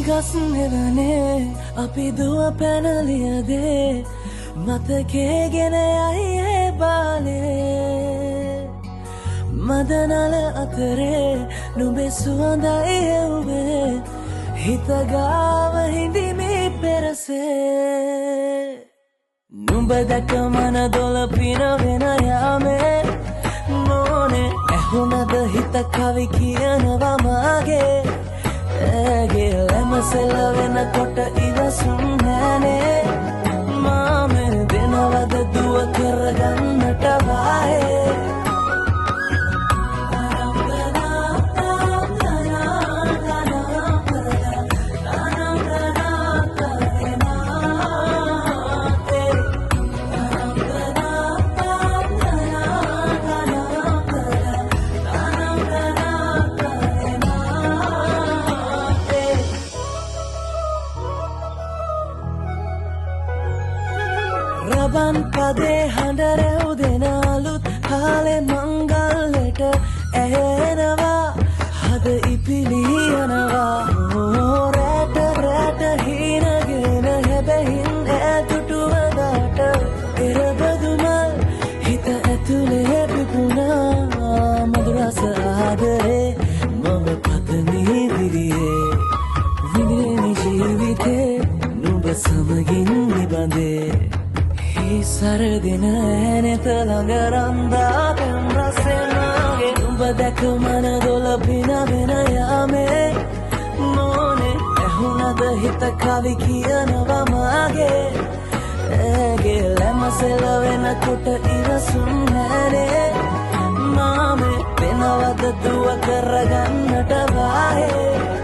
ගස් නෙවනේ අපි දුව පැනලියදේ මතකේ ගෙන යයි ඒ බාලේ මදනල අතරේ නුඹේ සුවඳයි එව්වේ හිත ගාව හිඳිමි පෙරසේ නුඹ දැක මන දොළ පිනවෙන යාමේ මොනේ ඇහුණද හිත කවි කියනවා මාගේ ඇගේ ලැමසෙල වෙනකොට ඉවසුම් නෑනේ මාමේ දෙනවද දුව කරගන්නට වායේ රබන් පදේ හඬ රැව් දෙන අලුත් කාලේ මංගල්ලට ඇහෙනවා හද ඉපිලි යනවා රැට රැට හීනගෙන හැබැයින් ඈතුටුවදාට එරබදුමල් හිත ඇතුලේ පිපුණා මధుරස ආදරේ මම පතමි විරියේ විඳින ජීවිතේ නුඹ සමගින් නිබඳේ සරදින ඇනෙත ළඟ රන්දා පෙම් රසෙනාගේ නුඹ දැක මන දොළ පිනවෙන යාමේ මොනේ ඇහුණද හිත කවි කියනවා මාගේ ඇගේ ලැමසෙල වෙනකොට ඉවසුම් නෑනේ මාමේ වෙනවද දුව කරගන්නට වායේ